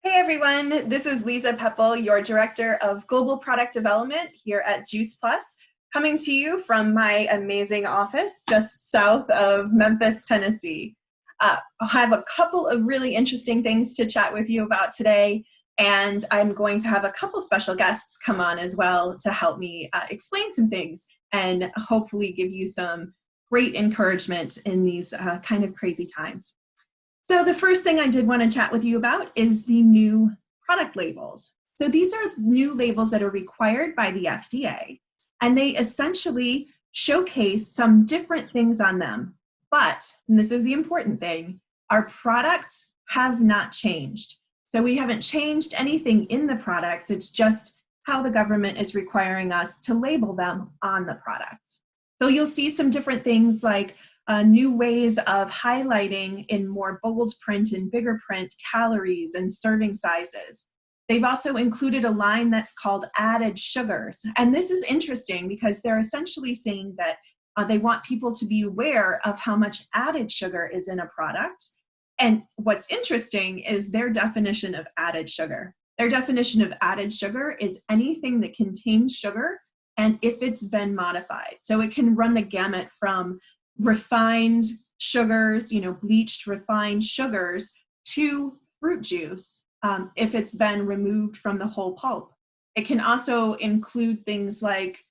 Hey everyone, this is Lisa Peppel, your Director of Global Product Development here at Juice Plus, coming to you from my amazing office just south of Memphis, Tennessee. I have a couple of really interesting things to chat with you about today, and I'm going to have a couple special guests come on as well to help me explain some things and hopefully give you some great encouragement in these kind of crazy times. So the first thing I did want to chat with you about is the new product labels. So these are new labels that are required by the FDA, and they essentially showcase some different things on them. But, and this is the important thing, our products have not changed. So we haven't changed anything in the products, it's just how the government is requiring us to label them on the products. So you'll see some different things like new ways of highlighting in more bold print and bigger print calories and serving sizes. They've also included a line that's called added sugars. And this is interesting because they're essentially saying that they want people to be aware of how much added sugar is in a product. And what's interesting is their definition of added sugar. Their definition of added sugar is anything that contains sugar and if it's been modified. So it can run the gamut from refined sugars, bleached refined sugars, to fruit juice if it's been removed from the whole pulp. It can also include things like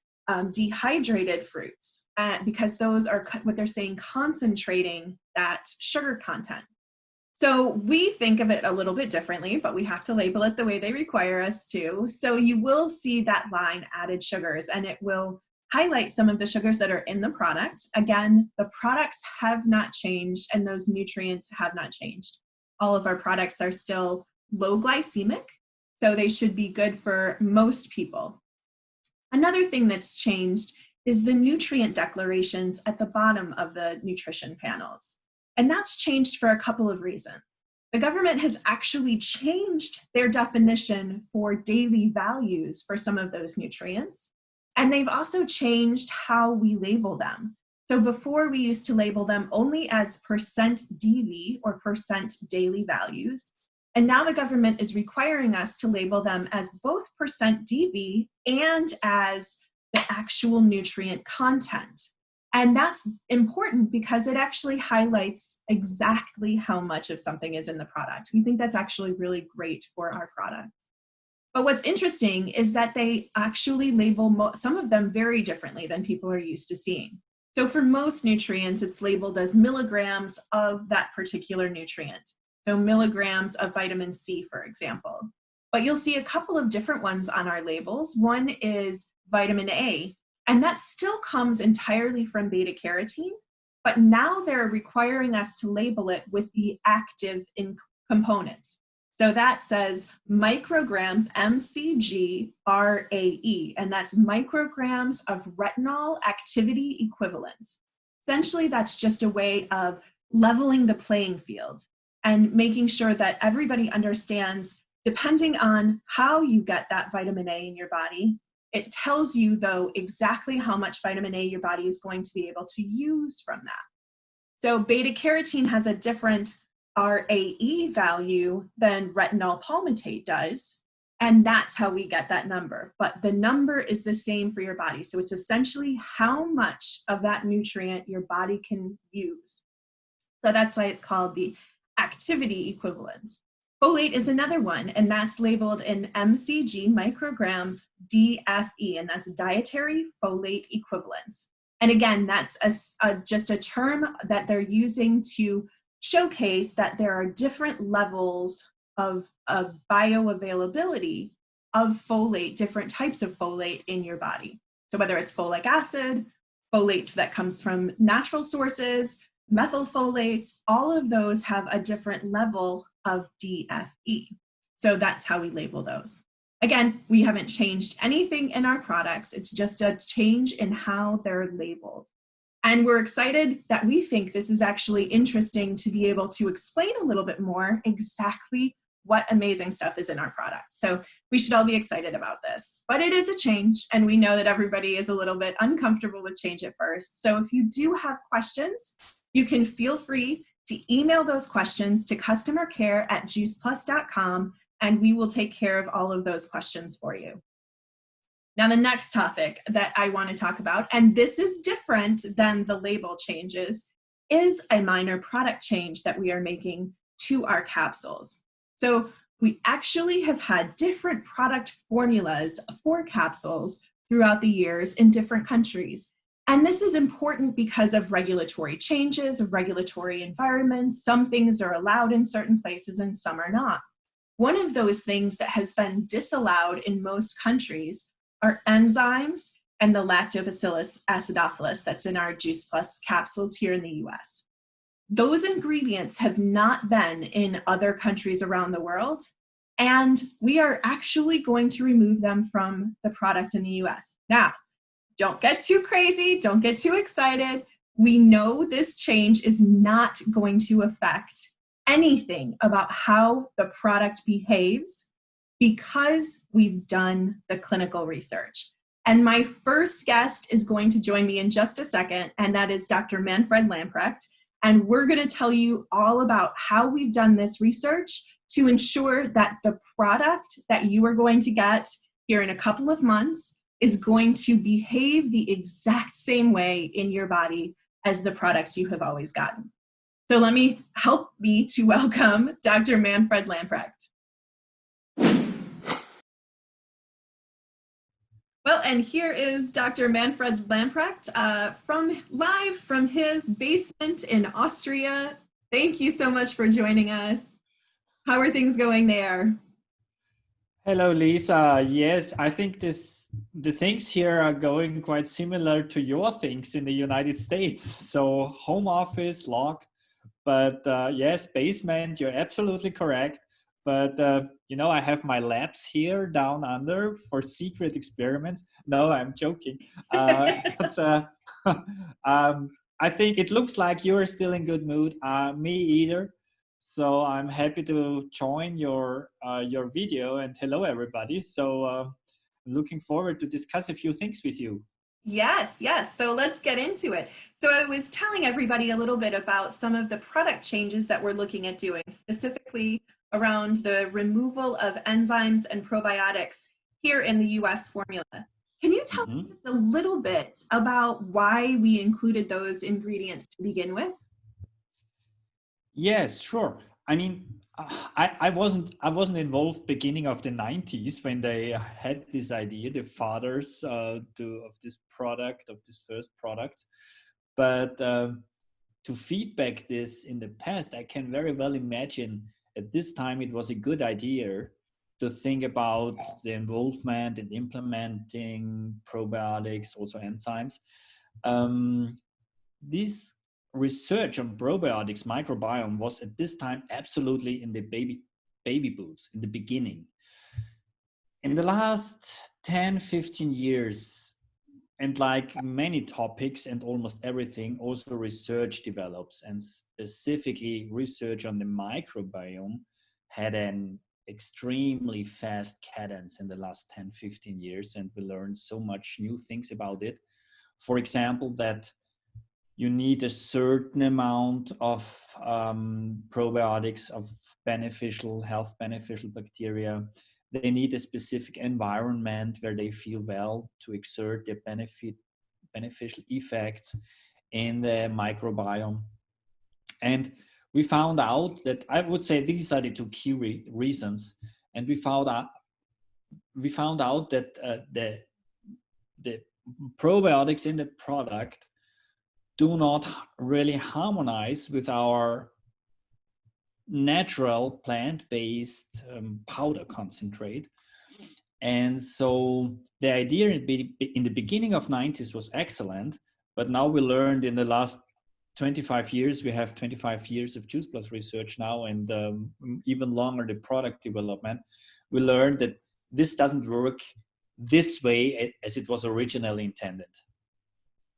dehydrated fruits because those are what they're saying concentrating that sugar content. So we think of it a little bit differently, but we have to label it the way they require us to. So you will see that line added sugars, and it will highlight some of the sugars that are in the product. Again, the products have not changed and those nutrients have not changed. All of our products are still low glycemic, so they should be good for most people. Another thing that's changed is the nutrient declarations at the bottom of the nutrition panels. And that's changed for a couple of reasons. The government has actually changed their definition for daily values for some of those nutrients. And they've also changed how we label them. So before we used to label them only as percent DV or percent daily values. And now the government is requiring us to label them as both percent DV and as the actual nutrient content. And that's important because it actually highlights exactly how much of something is in the product. We think that's actually really great for our products. But what's interesting is that they actually label some of them very differently than people are used to seeing. So for most nutrients, it's labeled as milligrams of that particular nutrient. So milligrams of vitamin C, for example. But you'll see a couple of different ones on our labels. One is vitamin A, and that still comes entirely from beta carotene, but now they're requiring us to label it with the active components. So that says micrograms MCG-RAE, and that's micrograms of retinol activity equivalents. Essentially, that's just a way of leveling the playing field and making sure that everybody understands, depending on how you get that vitamin A in your body, it tells you, though, exactly how much vitamin A your body is going to be able to use from that. So beta carotene has a different RAE value than retinol palmitate does, and that's how we get that number. But the number is the same for your body. So it's essentially how much of that nutrient your body can use. So that's why it's called the activity equivalence. Folate is another one, and that's labeled in MCG micrograms DFE, and that's dietary folate equivalence. And again, that's just a term that they're using to showcase that there are different levels of bioavailability of folate, different types of folate in your body. So whether it's folic acid, folate that comes from natural sources, methylfolates, all of those have a different level of DFE. So that's how we label those. Again, we haven't changed anything in our products. It's just a change in how they're labeled. And we're excited that we think this is actually interesting to be able to explain a little bit more exactly what amazing stuff is in our products. So we should all be excited about this. But it is a change, and we know that everybody is a little bit uncomfortable with change at first. So if you do have questions, you can feel free to email those questions to customercare@juiceplus.com, and we will take care of all of those questions for you. Now, the next topic that I want to talk about, and this is different than the label changes, is a minor product change that we are making to our capsules. So we actually have had different product formulas for capsules throughout the years in different countries. And this is important because of regulatory changes, of regulatory environments. Some things are allowed in certain places and some are not. One of those things that has been disallowed in most countries are enzymes and the Lactobacillus acidophilus that's in our Juice Plus capsules here in the US. Those ingredients have not been in other countries around the world, and we are actually going to remove them from the product in the US. Now, don't get too crazy, don't get too excited. We know this change is not going to affect anything about how the product behaves because we've done the clinical research. And my first guest is going to join me in just a second, and that is Dr. Manfred Lamprecht. And we're going to tell you all about how we've done this research to ensure that the product that you are going to get here in a couple of months is going to behave the exact same way in your body as the products you have always gotten. So let me help me to welcome Dr. Manfred Lamprecht. Well, and here is Dr. Manfred Lamprecht live from his basement in Austria. Thank you so much for joining us. How are things going there? Hello, Lisa. Yes, I think the things here are going quite similar to your things in the United States. So home office locked, but yes, basement, you're absolutely correct. But, I have my labs here down under for secret experiments. No, I'm joking. But, I think it looks like you're still in good mood. Me either. So I'm happy to join your video, and hello, everybody. So I'm looking forward to discuss a few things with you. Yes. So let's get into it. So I was telling everybody a little bit about some of the product changes that we're looking at doing, specifically around the removal of enzymes and probiotics here in the US formula. Can you tell us just a little bit about why we included those ingredients to begin with? Yes, sure. I mean, I wasn't involved beginning of the 90s when they had this idea, the fathers of this product, of this first product. But to feedback this in the past, I can very well imagine at this time it was a good idea to think about the involvement in implementing probiotics, also enzymes. This research on probiotics microbiome was at this time absolutely in the baby boots in the beginning. In the last 10-15 years, and like many topics and almost everything, also research develops, and specifically research on the microbiome had an extremely fast cadence in the last 10-15 years, and we learned so much new things about it. For example, that you need a certain amount of probiotics, of health beneficial bacteria. They need a specific environment where they feel well to exert their beneficial effects in the microbiome. And we found out that, I would say these are the two key reasons. And we found out that the probiotics in the product do not really harmonize with our natural plant-based powder concentrate. And so the idea in the beginning of 90s was excellent, but now we learned in the last 25 years, we have 25 years of Juice Plus research now, and even longer the product development, we learned that this doesn't work this way as it was originally intended.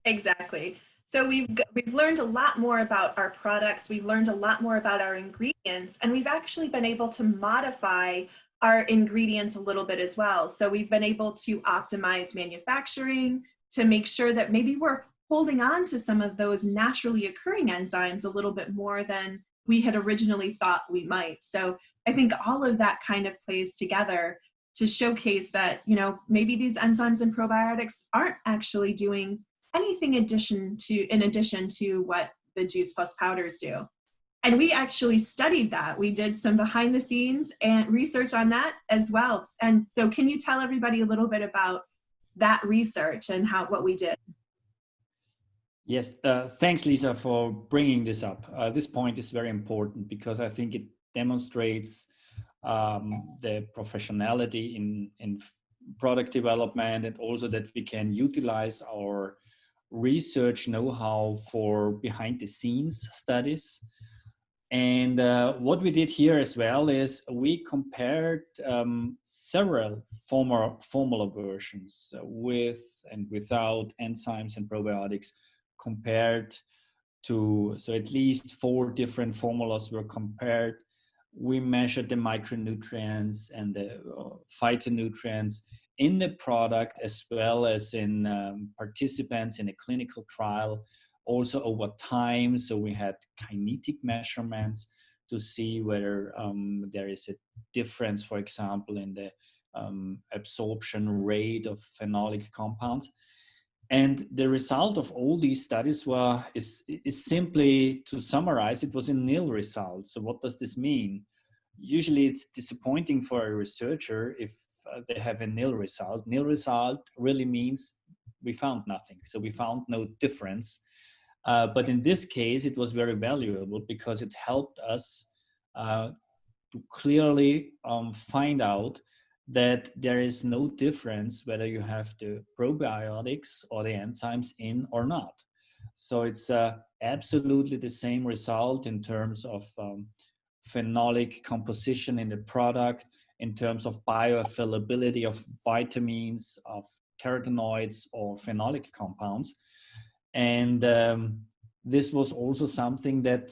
Exactly. So we've learned a lot more about our products, we've learned a lot more about our ingredients, and we've actually been able to modify our ingredients a little bit as well. So we've been able to optimize manufacturing to make sure that maybe we're holding on to some of those naturally occurring enzymes a little bit more than we had originally thought we might. So I think all of that kind of plays together to showcase that, you know, maybe these enzymes and probiotics aren't actually doing anything in addition to what the Juice Plus powders do. And we actually studied that. We did some behind the scenes and research on that as well. And so can you tell everybody a little bit about that research and what we did? Yes, thanks, Lisa, for bringing this up. This point is very important because I think it demonstrates the professionality in product development, and also that we can utilize our research know-how for behind the scenes studies. And what we did here as well is we compared several formula versions with and without enzymes and probiotics, compared to, so at least 4 different formulas were compared. We measured the micronutrients and the phytonutrients in the product, as well as in participants in a clinical trial, also over time. So we had kinetic measurements to see whether there is a difference, for example, in the absorption rate of phenolic compounds. And the result of all these studies is simply, to summarize, it was a nil result. So what does this mean? Usually it's disappointing for a researcher if they have a nil result. Nil result really means we found nothing. So we found no difference. But in this case, it was very valuable because it helped us to clearly find out that there is no difference whether you have the probiotics or the enzymes in or not. So it's absolutely the same result in terms of phenolic composition in the product, in terms of bioavailability of vitamins, of carotenoids or phenolic compounds. And this was also something that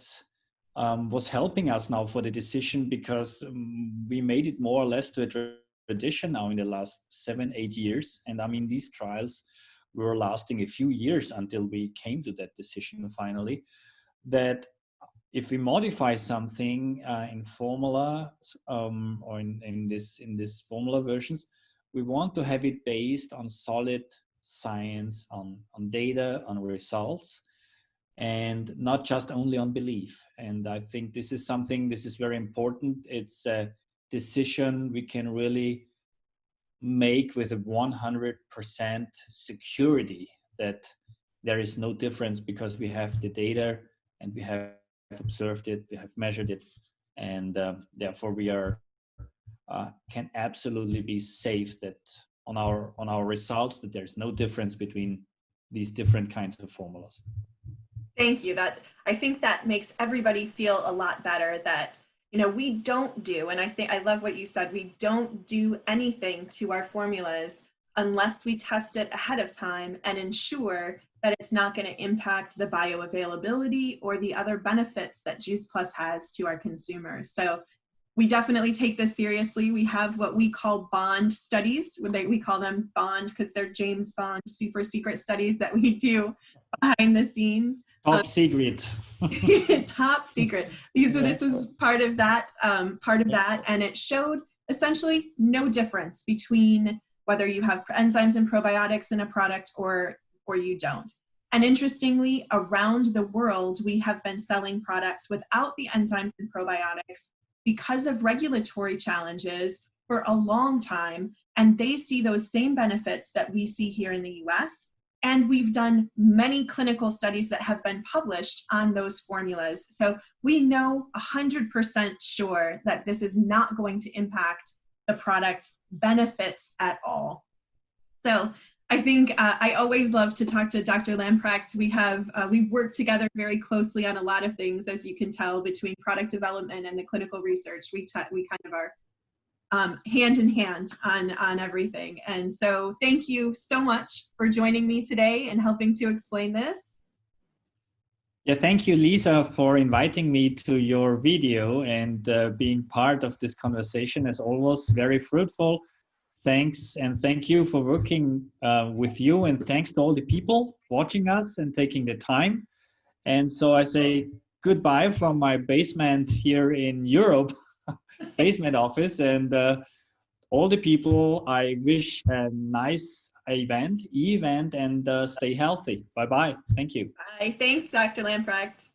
was helping us now for the decision, because we made it more or less to a tradition now in the last 7-8 years. And I mean, these trials were lasting a few years until we came to that decision finally, that if we modify something in formula or in this formula versions, we want to have it based on solid science, on data, on results, and not just only on belief. And I think this is very important. It's a decision we can really make with a 100% security that there is no difference, because we have the data and we have observed it, we have measured it, and therefore we are can absolutely be safe that on our results that there's no difference between these different kinds of formulas. Thank you. I think that makes everybody feel a lot better, that, you know, we don't do, and I love what you said, we don't do anything to our formulas unless we test it ahead of time and ensure that it's not going to impact the bioavailability or the other benefits that Juice Plus has to our consumers. So we definitely take this seriously. We have what we call bond studies. We call them bond because they're James Bond super secret studies that we do behind the scenes. Top secret. Top secret. This is part of that, and it showed essentially no difference between whether you have enzymes and probiotics in a product or you don't. And interestingly, around the world, we have been selling products without the enzymes and probiotics because of regulatory challenges for a long time. And they see those same benefits that we see here in the US. And we've done many clinical studies that have been published on those formulas. So we know 100% sure that this is not going to impact the product benefits at all. So I think I always love to talk to Dr. Lamprecht. We work together very closely on a lot of things, as you can tell, between product development and the clinical research. We kind of are hand in hand on everything. And so thank you so much for joining me today and helping to explain this. Yeah, thank you, Lisa, for inviting me to your video and being part of this conversation. As always, very fruitful. Thanks, and thank you for working with you, and thanks to all the people watching us and taking the time. And so I say goodbye from my basement here in Europe, basement office, and all the people, I wish a nice event, and stay healthy. Bye-bye. Thank you. Bye. Thanks, Dr. Lamprecht.